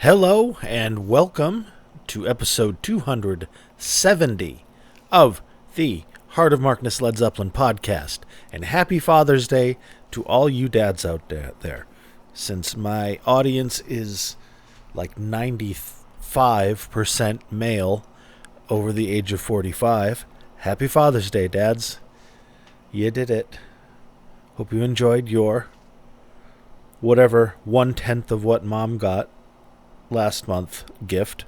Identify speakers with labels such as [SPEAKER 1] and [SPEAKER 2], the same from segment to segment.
[SPEAKER 1] Hello and welcome to episode 270 of the Heart of Markness Led Zeppelin podcast. And happy Father's Day to all you dads out there. Since my audience is like 95% male over the age of 45, happy Father's Day, dads. You did it. Hope you enjoyed your whatever 1/10 of what mom got last month gift.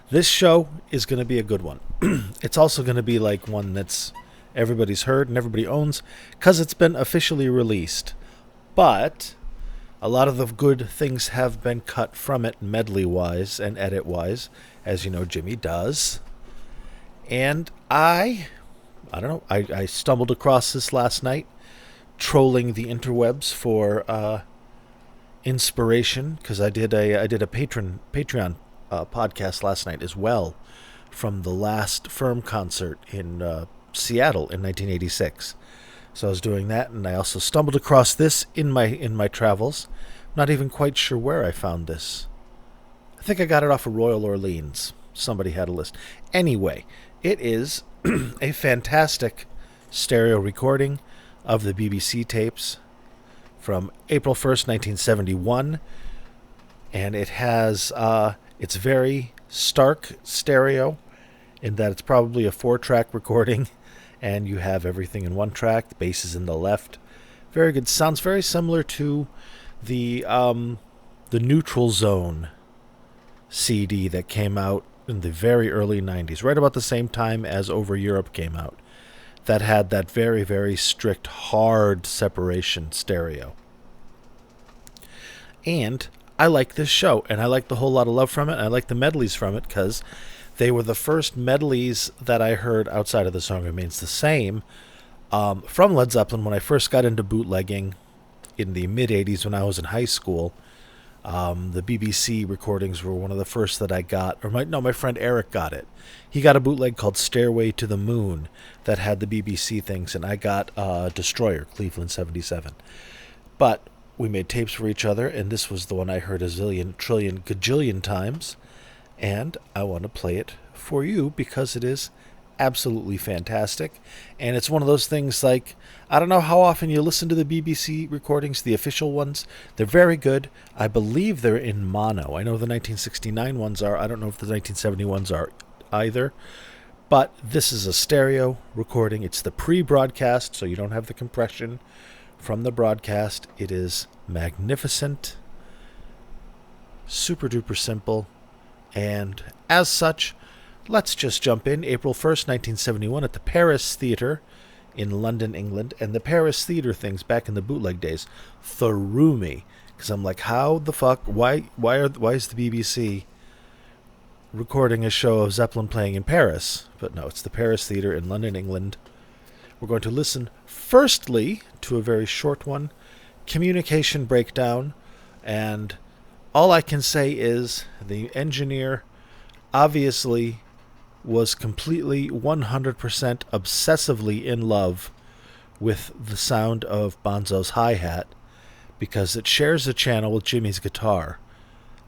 [SPEAKER 1] This show is going to be a good one. It's also going to be like one that's everybody's heard and everybody owns because it's been officially released. But a lot of the good things have been cut from it medley-wise and edit-wise, as you know Jimmy does. And I stumbled across this last night, trolling the interwebs for inspiration, because I did a Patreon podcast last night as well, from the last Firm concert in Seattle in 1986. So I was doing that, and I also stumbled across this in my travels. Not even quite sure where I found this. I think I got it off of Royal Orleans. Somebody had a list. Anyway, it is a fantastic stereo recording of the BBC tapes from April 1st, 1971. And it has, it's very stark stereo in that it's probably a 4-track recording, and you have everything in one track. The bass is in the left. Very good. Sounds very similar to the Neutral Zone CD that came out in the very early 90s, right about the same time as Over Europe came out, that had that very, very strict, hard separation stereo. And I like this show, and I like the Whole Lotta Love from it, and I like the medleys from it, because they were the first medleys that I heard outside of The Song Remains the Same from Led Zeppelin when I first got into bootlegging in the mid-'80s when I was in high school. The BBC recordings were one of the first that I got. My friend Eric got it. He got a bootleg called Stairway to the Moon that had the BBC things, and I got Destroyer, Cleveland 77. But we made tapes for each other, and this was the one I heard a zillion, trillion, gajillion times, and I want to play it for you because it is absolutely fantastic. And it's one of those things, like, I don't know how often you listen to the BBC recordings, the official ones. They're very good. I believe they're in mono. I know the 1969 ones are. I don't know if the 1970 ones are either. But this is a stereo recording. It's the pre-broadcast, so you don't have the compression from the broadcast. It is magnificent, super duper simple, and as such, let's just jump in. April 1st, 1971 at the Paris Theatre in London, England. And the Paris Theatre things back in the bootleg days threw me, because I'm like, how the fuck, why is the BBC recording a show of Zeppelin playing in Paris? But no, it's the Paris Theatre in London, England. We're going to listen firstly to a very short one, Communication Breakdown, and all I can say is the engineer obviously was completely 100% obsessively in love with the sound of Bonzo's hi-hat, because it shares a channel with Jimmy's guitar.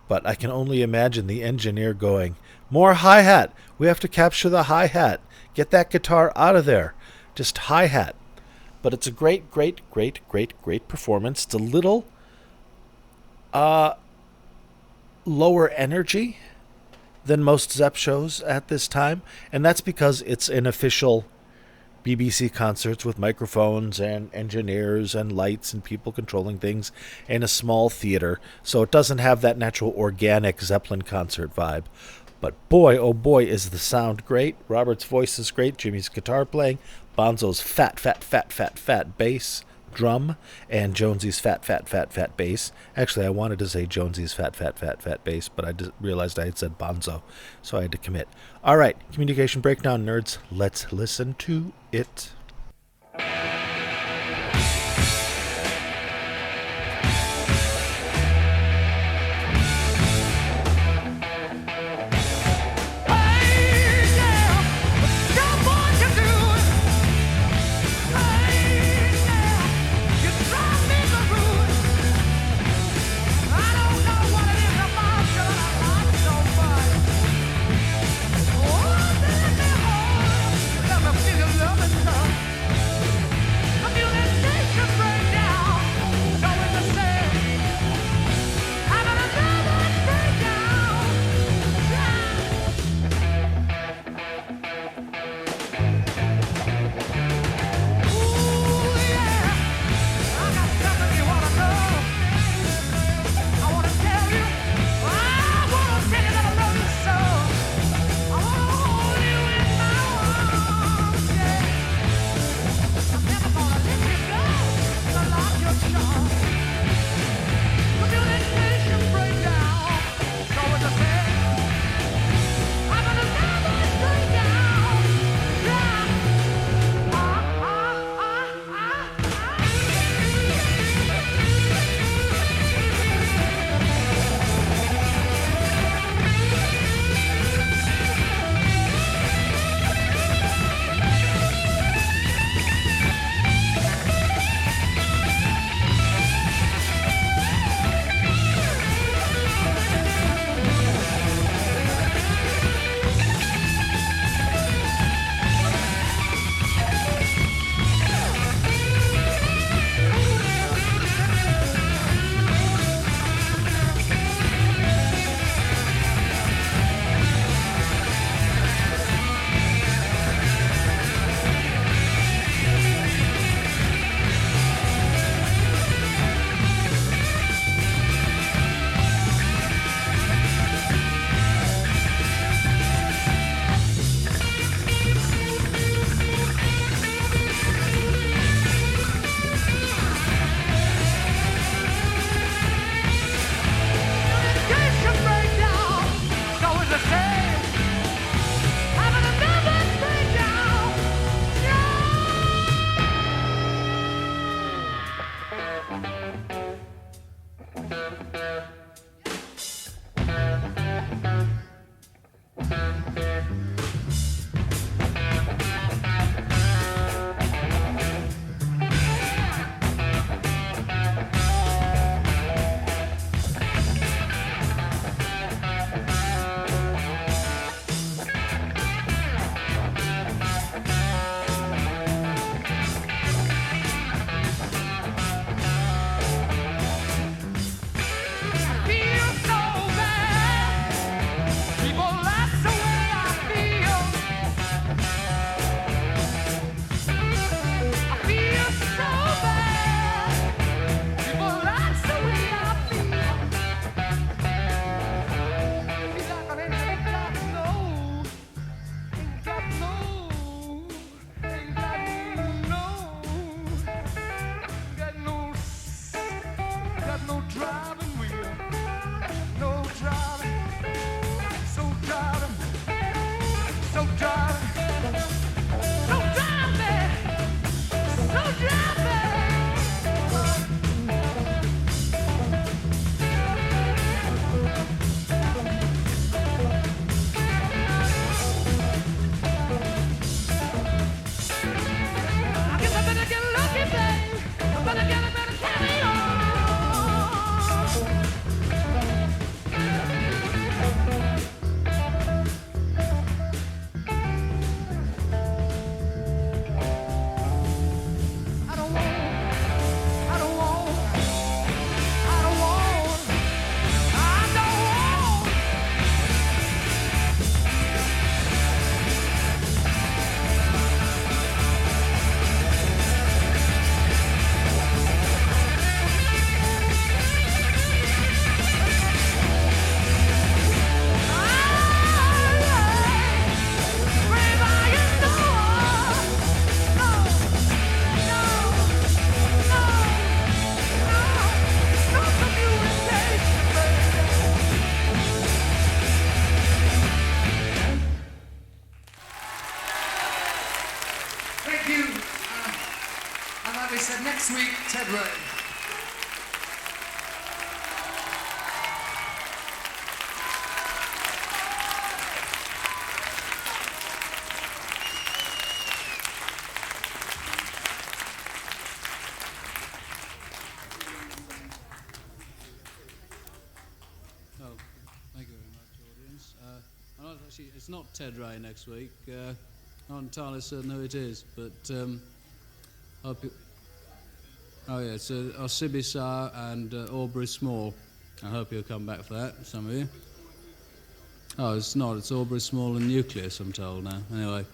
[SPEAKER 1] But I can only imagine the engineer going, more hi-hat, we have to capture the hi-hat, get that guitar out of there, just hi-hat. But it's a great, great, great, great, great performance. It's a little lower energy than most Zepp shows at this time, and that's because it's an official BBC concerts with microphones and engineers and lights and people controlling things in a small theater, so it doesn't have that natural organic Zeppelin concert vibe. But boy, oh boy, is the sound great. Robert's voice is great, Jimmy's guitar playing, Bonzo's fat bass drum, and Jonesy's fat bass. Actually, I wanted to say Jonesy's fat bass, but I just realized I had said Bonzo, so I had to commit. All right, Communication Breakdown nerds, let's listen to it.
[SPEAKER 2] What Next week, Ted Ray.
[SPEAKER 3] Thank you very much, audience. It's not Ted Ray next week. I'm not entirely certain who it is, but hope you... Oh yeah, it's Osibisa and Aubrey Small. I hope you'll come back for that, some of you. Oh, it's not. It's Aubrey Small and Nucleus, I'm told now. Anyway,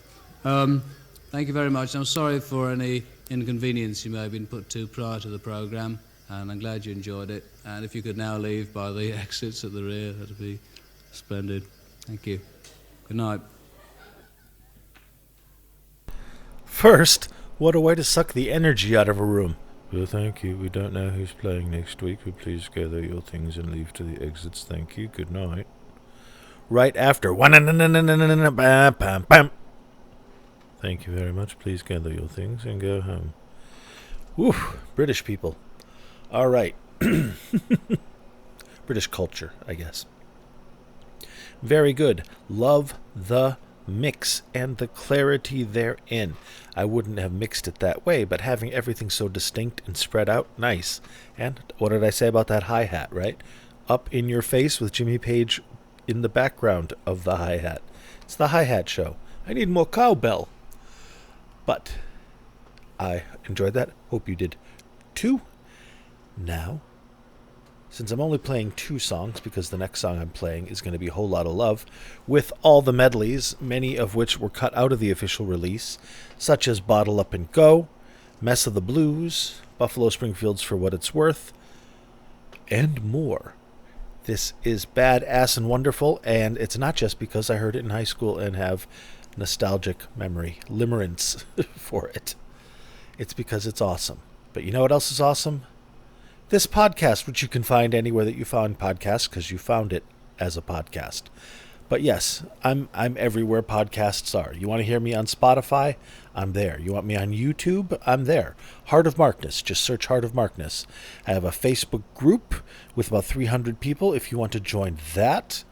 [SPEAKER 3] thank you very much. I'm sorry for any inconvenience you may have been put to prior to the programme, and I'm glad you enjoyed it. And if you could now leave by the exits at the rear, that'd be splendid. Thank you. Good night.
[SPEAKER 1] First, what a way to suck the energy out of a room. Well, thank you. We don't know who's playing next week, but please gather your things and leave to the exits. Thank you. Good night. Right after. Thank you very much. Please gather your things and go home. Whew. British people. All right. British culture, I guess. Very good. Love the mix and the clarity therein. I wouldn't have mixed it that way, but having everything so distinct and spread out, nice. And what did I say about that hi-hat, right? Up in your face with Jimmy Page in the background of the hi-hat. It's the hi-hat show. I need more cowbell. But I enjoyed that. Hope you did too. Now, since I'm only playing 2 songs, because the next song I'm playing is going to be Whole Lotta Love, with all the medleys, many of which were cut out of the official release, such as Bottle Up and Go, Mess of the Blues, Buffalo Springfield's For What It's Worth, and more. This is badass and wonderful, and it's not just because I heard it in high school and have nostalgic memory, limerence for it. It's because it's awesome. But you know what else is awesome? This podcast, which you can find anywhere that you found podcasts, because you found it as a podcast. But yes, I'm everywhere podcasts are. You want to hear me on Spotify? I'm there. You want me on YouTube? I'm there. Heart of Markness. Just search Heart of Markness. I have a Facebook group with about 300 people if you want to join that.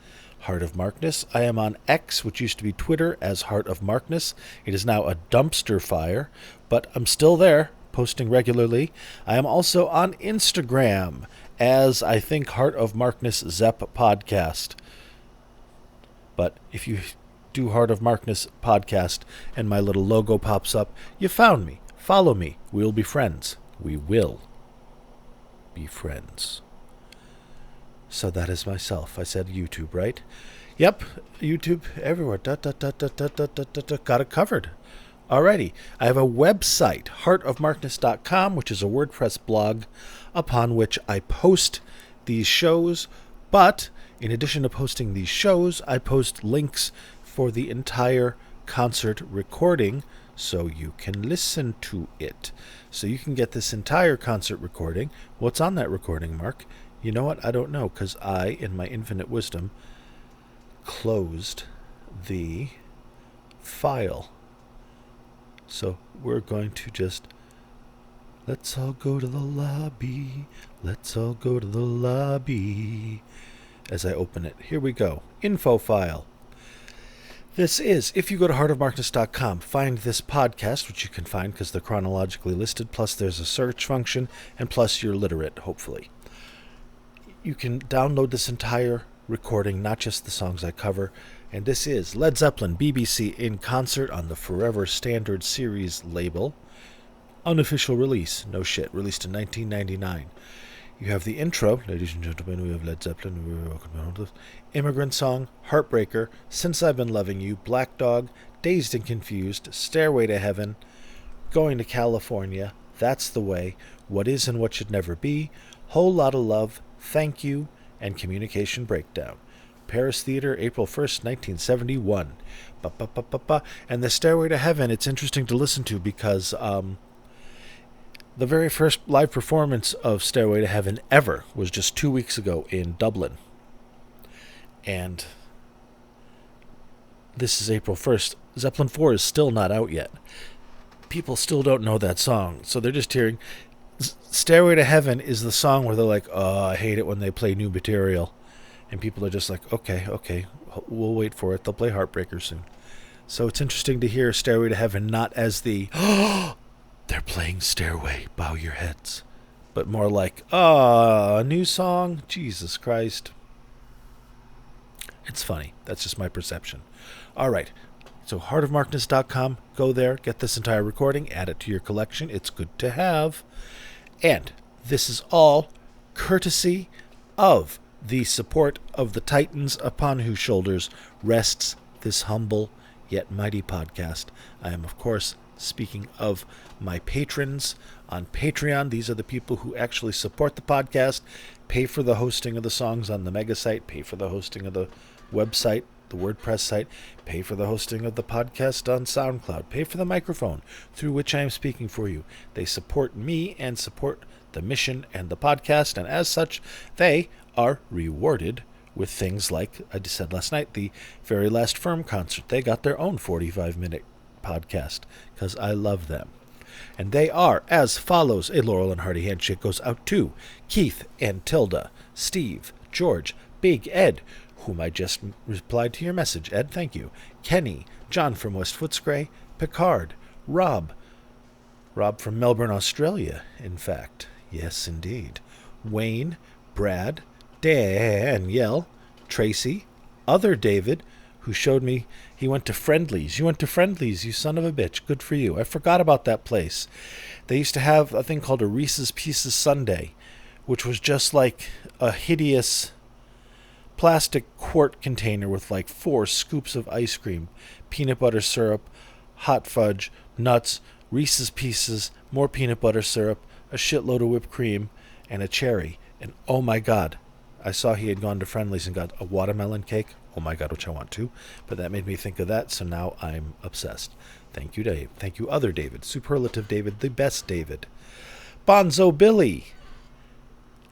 [SPEAKER 1] Heart of Markness. I am on X, which used to be Twitter, as Heart of Markness. It is now a dumpster fire, but I'm still there, posting regularly. I am also on Instagram as, I think, Heart of Markness Zepp Podcast. But if you do Heart of Markness Podcast and my little logo pops up, you found me. Follow me. We'll be friends. We will be friends. So that is myself. I said YouTube, right? Yep, YouTube everywhere. Got it covered. Alrighty. I have a website, heartofmarkness.com, which is a WordPress blog upon which I post these shows, but in addition to posting these shows, I post links for the entire concert recording so you can listen to it. So you can get this entire concert recording. What's on that recording, Mark? You know what? I don't know, because I, in my infinite wisdom, closed the file. So we're going to just... Let's all go to the lobby. Let's all go to the lobby. As I open it, here we go. Info file. This is, if you go to heartofmarkness.com, find this podcast, which you can find because they're chronologically listed, plus there's a search function, and plus you're literate, hopefully. You can download this entire recording, not just the songs I cover, and this is Led Zeppelin BBC in concert on the Forever Standard Series label. Unofficial release, no shit, released in 1999. You have the intro, ladies and gentlemen, we have Led Zeppelin, Immigrant Song, Heartbreaker, Since I've Been Loving You, Black Dog, Dazed and Confused, Stairway to Heaven, Going to California, That's the Way, What Is and What Should Never Be, Whole Lotta Love, Thank You, and Communication Breakdown. Paris Theater, April 1st, 1971. And the Stairway to Heaven, it's interesting to listen to because the very first live performance of Stairway to Heaven ever was just 2 weeks ago in Dublin. And this is April 1st. Zeppelin 4 is still not out yet. People still don't know that song, so they're just hearing... Stairway to Heaven is the song where they're like, oh, I hate it when they play new material. And people are just like, okay, we'll wait for it. They'll play Heartbreaker soon. So it's interesting to hear Stairway to Heaven not as the... They're playing Stairway, bow your heads. But more like, a new song? Jesus Christ. It's funny. That's just my perception. All right. So heartofmarkness.com. Go there, get this entire recording, add it to your collection. It's good to have. And this is all courtesy of the support of the Titans upon whose shoulders rests this humble yet mighty podcast. I am, of course, speaking of my patrons on Patreon. These are the people who actually support the podcast, pay for the hosting of the songs on the mega site, pay for the hosting of the website, the WordPress site, pay for the hosting of the podcast on SoundCloud, pay for the microphone through which I am speaking for you. They support me and support the mission and the podcast, and as such, they are rewarded with things like, I just said last night, the very last Firm concert. They got their own 45-minute podcast because I love them. And they are as follows. A Laurel and Hearty handshake goes out to Keith and Tilda, Steve, George, Big Ed, whom I just replied to your message. Ed, thank you. Kenny, John from West Footscray, Picard, Rob from Melbourne, Australia, in fact. Yes, indeed. Wayne, Brad, Danielle, Tracy, other David, who showed me he went to Friendly's. You went to Friendly's, you son of a bitch. Good for you. I forgot about that place. They used to have a thing called a Reese's Pieces Sundae, which was just like a hideous plastic quart container with like 4 scoops of ice cream, peanut butter syrup, hot fudge, nuts, Reese's Pieces, more peanut butter syrup, a shitload of whipped cream, and a cherry. And oh my God, I saw he had gone to Friendly's and got a watermelon cake. Oh my God, which I want to. But that made me think of that, so now I'm obsessed. Thank you, Dave. Thank you, other David. Superlative David, the best David. Bonzo Billy.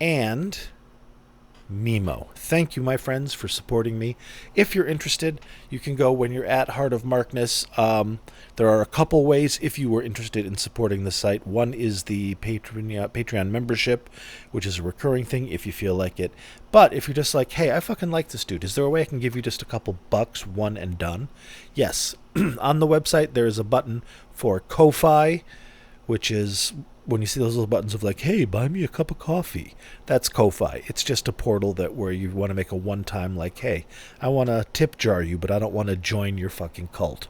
[SPEAKER 1] And Mimo. Thank you, my friends, for supporting me. If you're interested, you can go when you're at Heart of Markness. There are a couple ways if you were interested in supporting the site. One is the Patreon membership, which is a recurring thing if you feel like it. But if you're just like, hey, I fucking like this dude, is there a way I can give you just a couple bucks, one and done? Yes. On the website, there is a button for Ko-Fi, which is when you see those little buttons of like, hey, buy me a cup of coffee. That's Ko-Fi. It's just a portal that where you want to make a one-time like, hey, I want to tip jar you, but I don't want to join your fucking cult.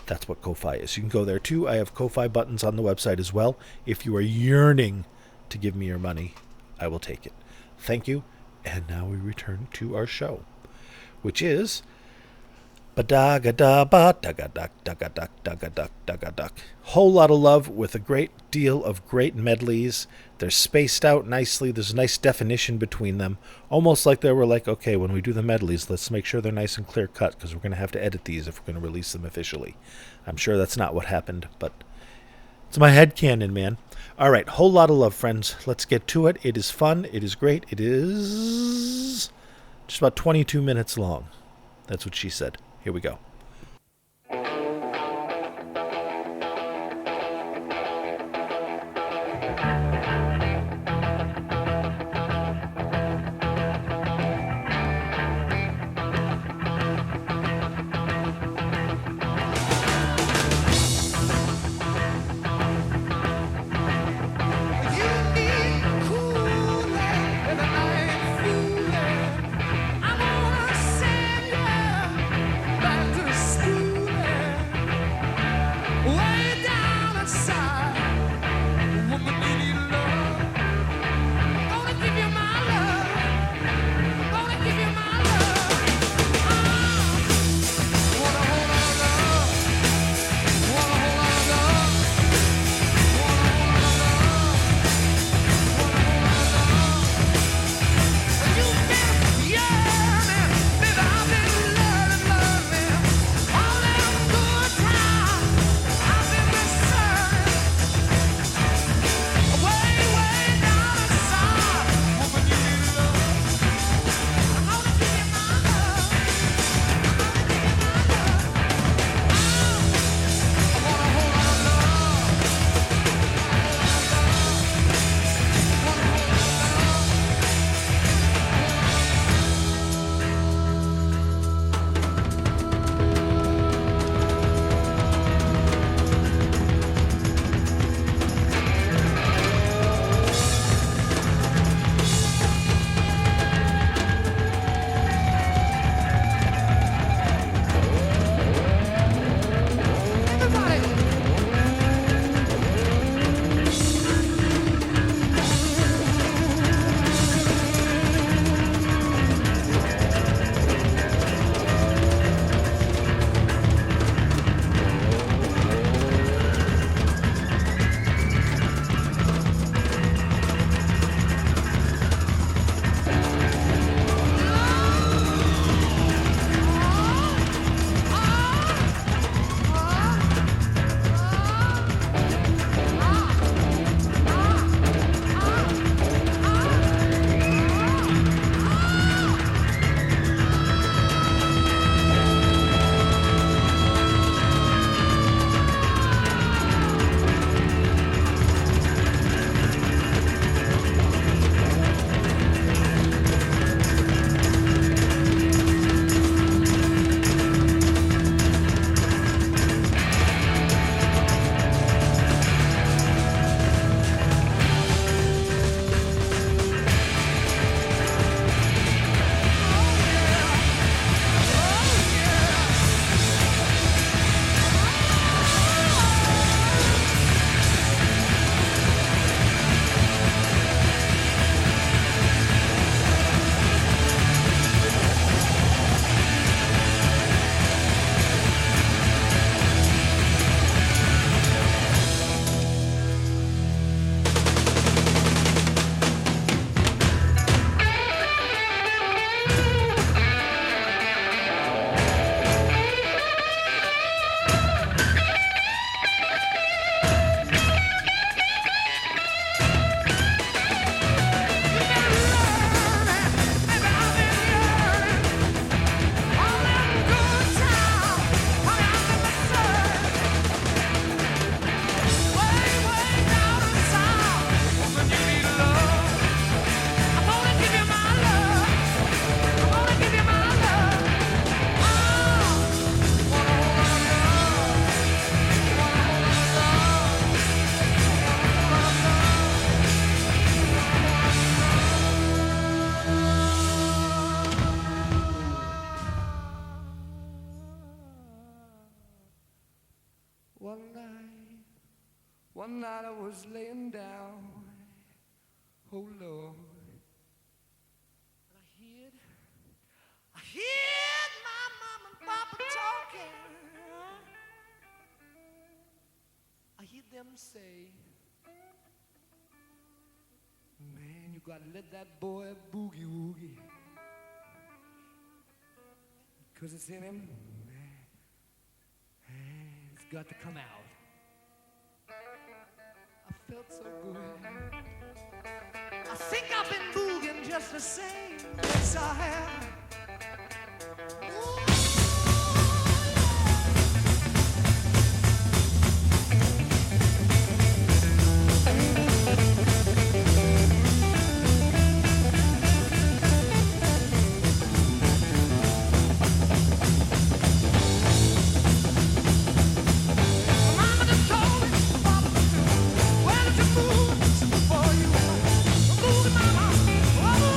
[SPEAKER 1] That's what Ko-Fi is. You can go there too. I have Ko-Fi buttons on the website as well. If you are yearning to give me your money, I will take it. Thank you. And now we return to our show, which is Whole Lotta Love with a great deal of great medleys. They're spaced out nicely. There's a nice definition between them. Almost like they were like, okay, when we do the medleys, let's make sure they're nice and clear cut because we're going to have to edit these if we're going to release them officially. I'm sure that's not what happened, but it's my headcanon, man. All right, Whole Lotta Love, friends. Let's get to it. It is fun. It is great. It is just about 22 minutes long. That's what she said. Here we go.
[SPEAKER 4] Back to
[SPEAKER 2] One night I was laying down, oh Lord, and I heard my mama and papa talking. I hear them say, man, you gotta let that boy boogie woogie, 'cause it's in him, man, it's got to come out. I felt so good. I think I've been boogieing just the same. Yes, I have. Ooh. Oh,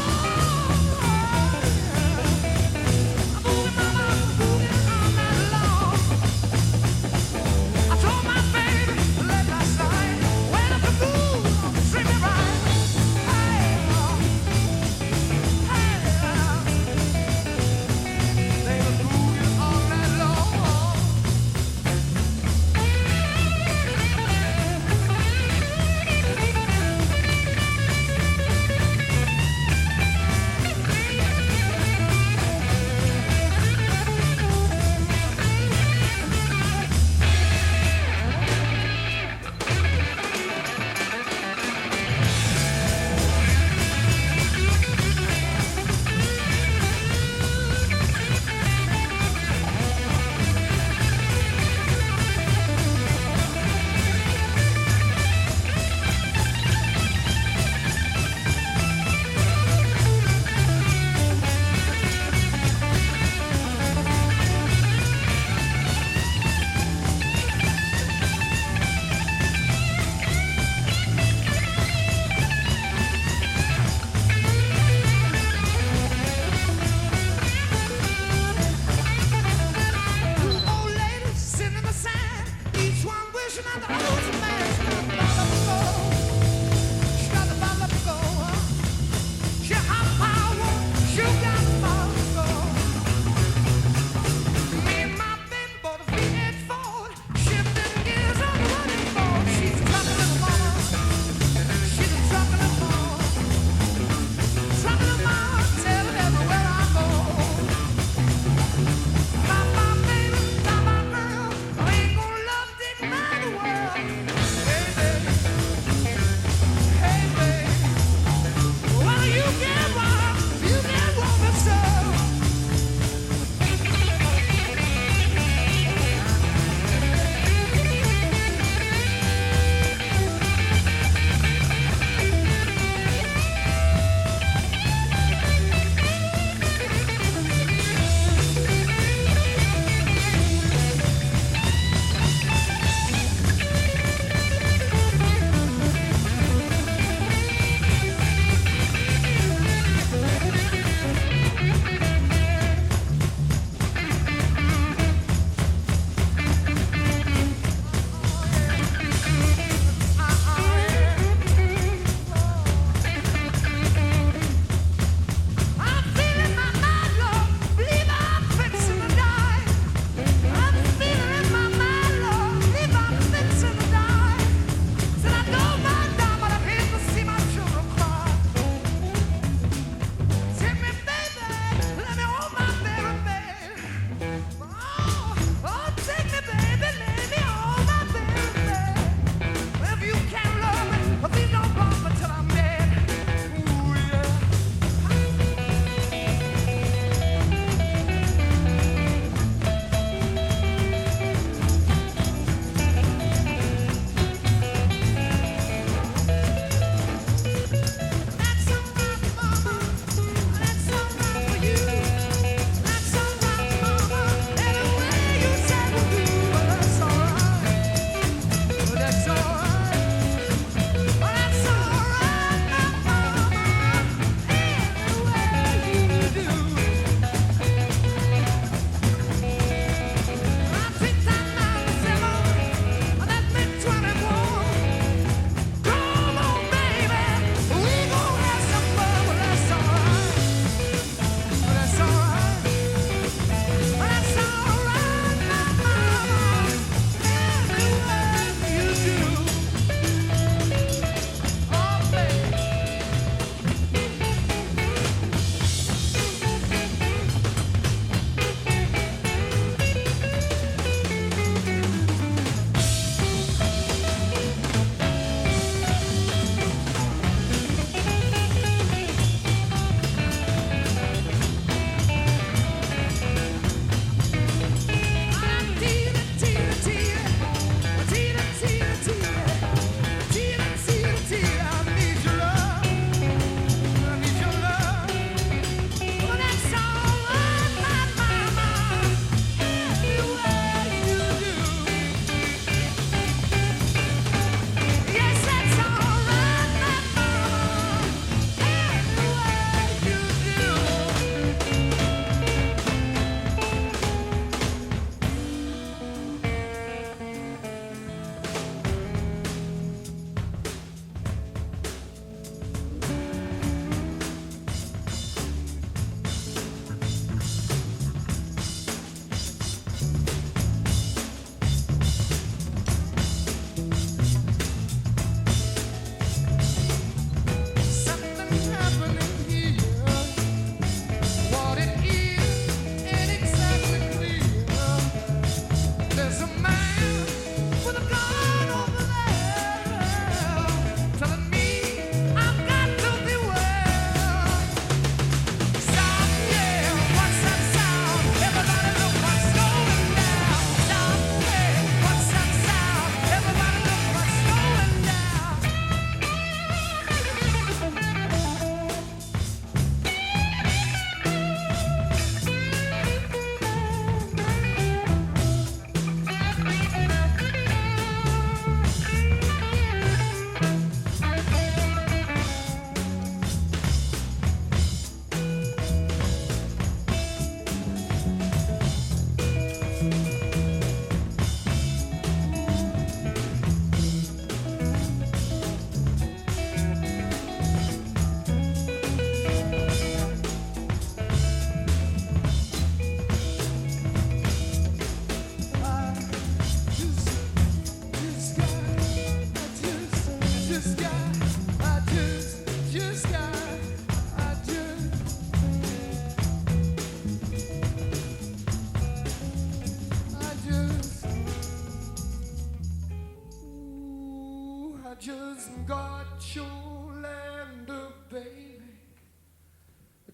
[SPEAKER 2] Showlander, baby.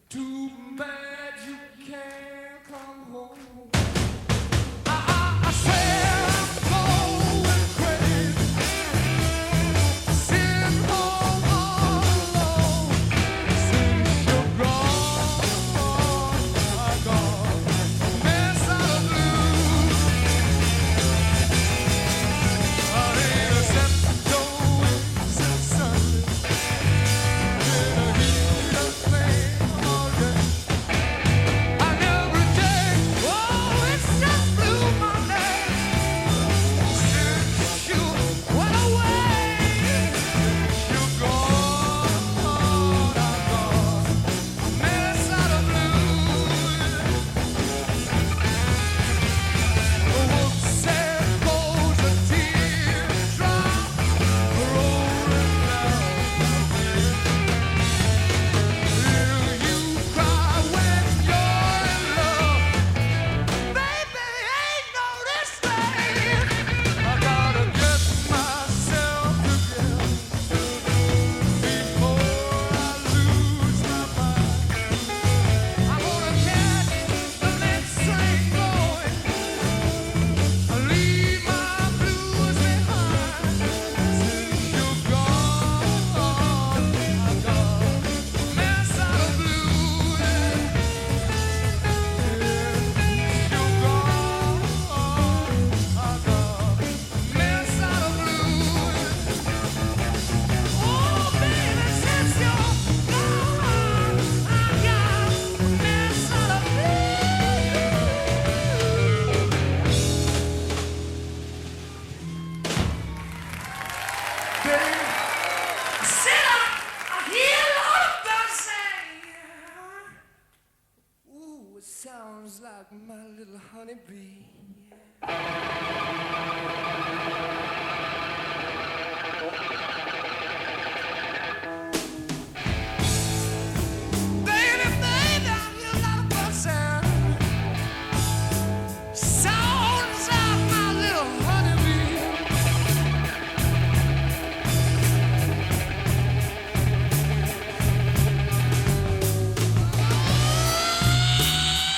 [SPEAKER 2] Too bad you can't come home. I swear I'm going crazy. Sitting home all alone. Since you're gone, I'm gone. Mess out of blues. I ain't accepting no exit Sunday. In a heat of flame all day. And every day, oh, it's just blue Monday. Since you went away, you're gone, I'm gone. Mess out of blues. Whoops, there goes a teardrop rolling down. Will you cry when you're in love? Baby, ain't no this thing. I gotta get myself together before I lose my mind. I'm gonna catch the next train going. Leave my blues behind. Since you're gone, I'm gone. Mess out of blues. Since you're gone, I'm gone. Mess out of blues. Oh, baby, since you're gone, I'm gone. Mess out of blues. Sit up! I hear a lot of birds sing. Ooh, it sounds like my little honeybee. Baby, baby, I hear a lot of birds sing. Sounds like my little honeybee.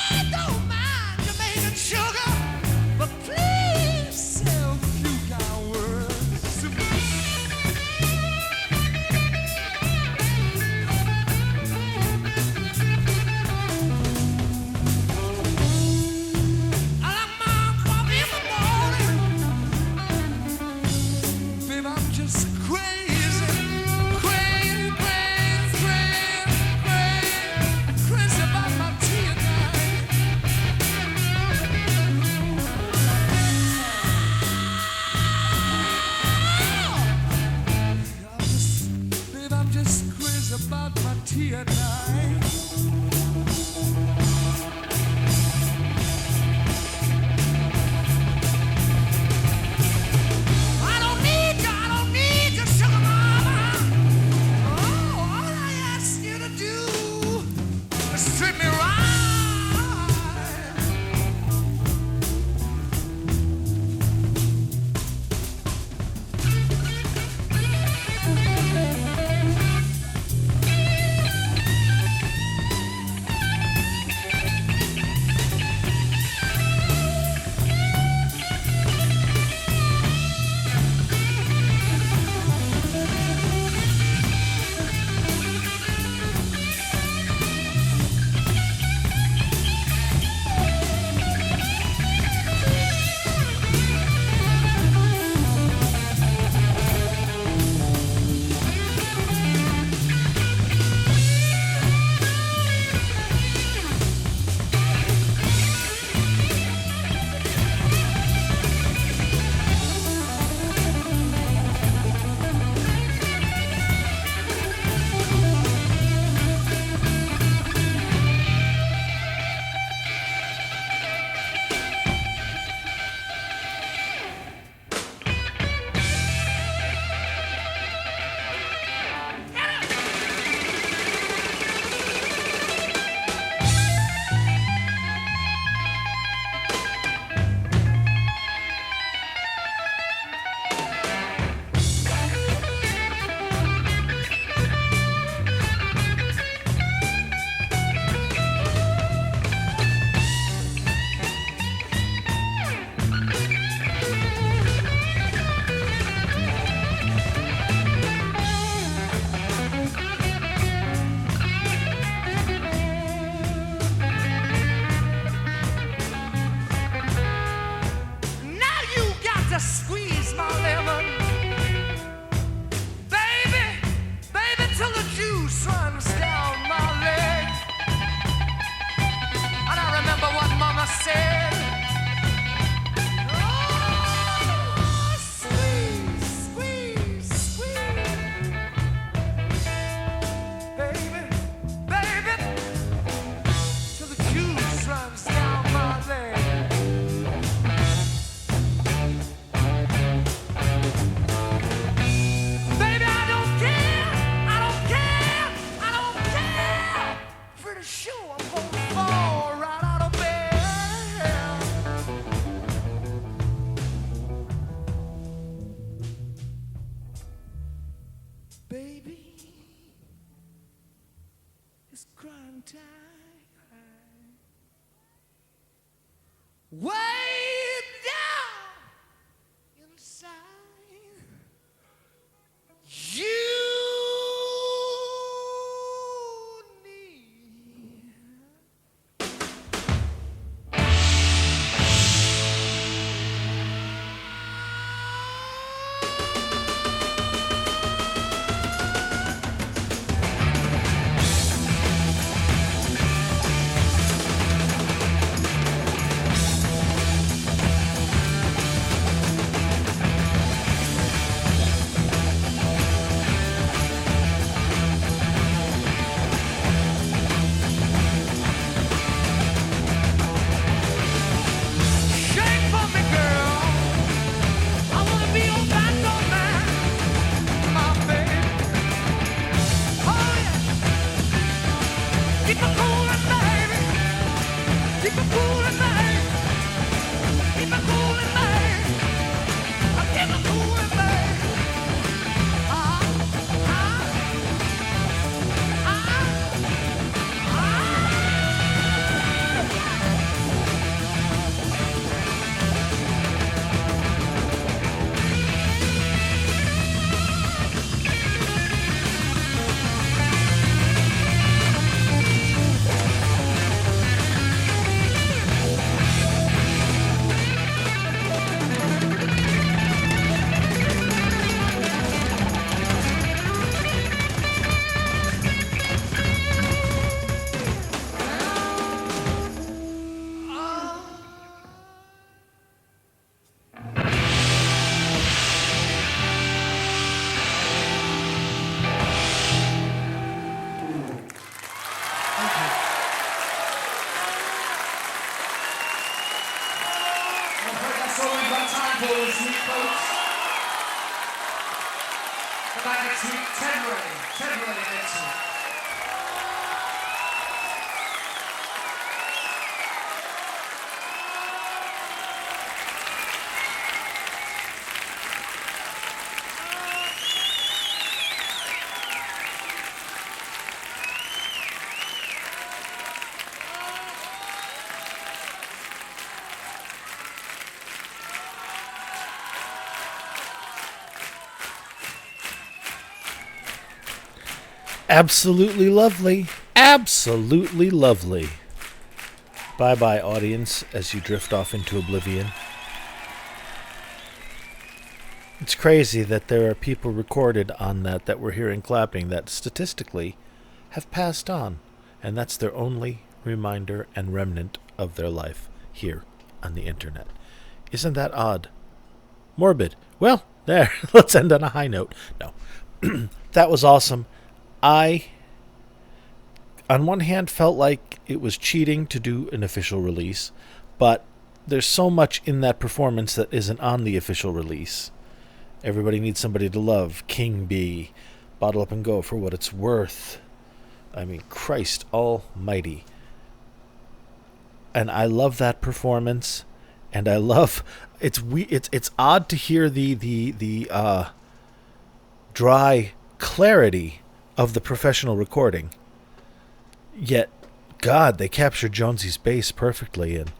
[SPEAKER 2] I don't mind you making sugar, but please,
[SPEAKER 4] That's all we've got time for this week, folks. Come back next week, Ted Ray next week.
[SPEAKER 1] Absolutely lovely. Absolutely lovely. Bye-bye, audience, as you drift off into oblivion. It's crazy that there are people recorded on that we're hearing clapping that statistically have passed on, and that's their only reminder and remnant of their life here on the internet. Isn't that odd? Morbid. Well, there. Let's end on a high note. No. That was awesome. I, on one hand, felt like it was cheating to do an official release, but there's so much in that performance that isn't on the official release. Everybody Needs Somebody to Love, King Bee, Bottle Up and Go, For What It's Worth. I mean, Christ almighty. And I love that performance, and I love it's odd to hear the dry clarity of the professional recording. Yet, God, they captured Jonesy's bass perfectly, and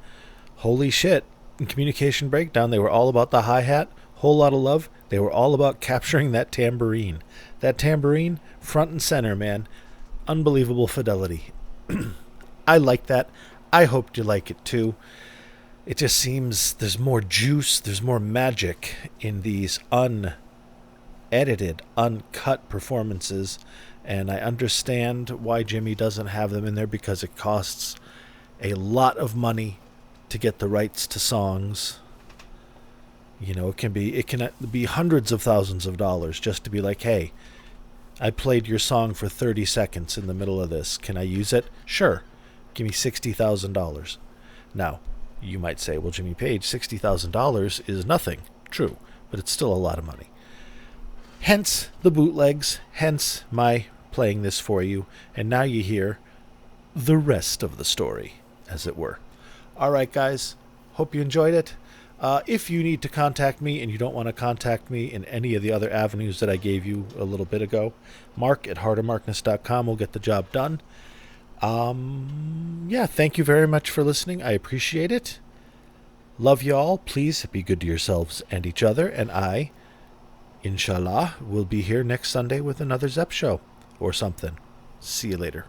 [SPEAKER 1] holy shit, in Communication Breakdown, they were all about the hi-hat. Whole Lotta Love, they were all about capturing that tambourine. That tambourine, front and center, man. Unbelievable fidelity. I like that. I hoped you like it too. It just seems there's more juice, there's more magic in these unedited, uncut performances, and I understand why Jimmy doesn't have them in there, because it costs a lot of money to get the rights to songs. You know, it can be hundreds of thousands of dollars just to be like, hey, I played your song for 30 seconds in the middle of this. Can I use it? Sure. Give me $60,000. Now, you might say, well, Jimmy Page, $60,000 is nothing. True, but it's still a lot of money. Hence the bootlegs, hence my playing this for you, and now you hear the rest of the story, as it were. All right, guys, hope you enjoyed it. If you need to contact me and you don't want to contact me in any of the other avenues that I gave you a little bit ago, mark@heartofmarkness.com will get the job done. Yeah, thank you very much for listening. I appreciate it. Love you all. Please be good to yourselves and each other, and I, inshallah, will be here next Sunday with another Zepp show or something. See you later.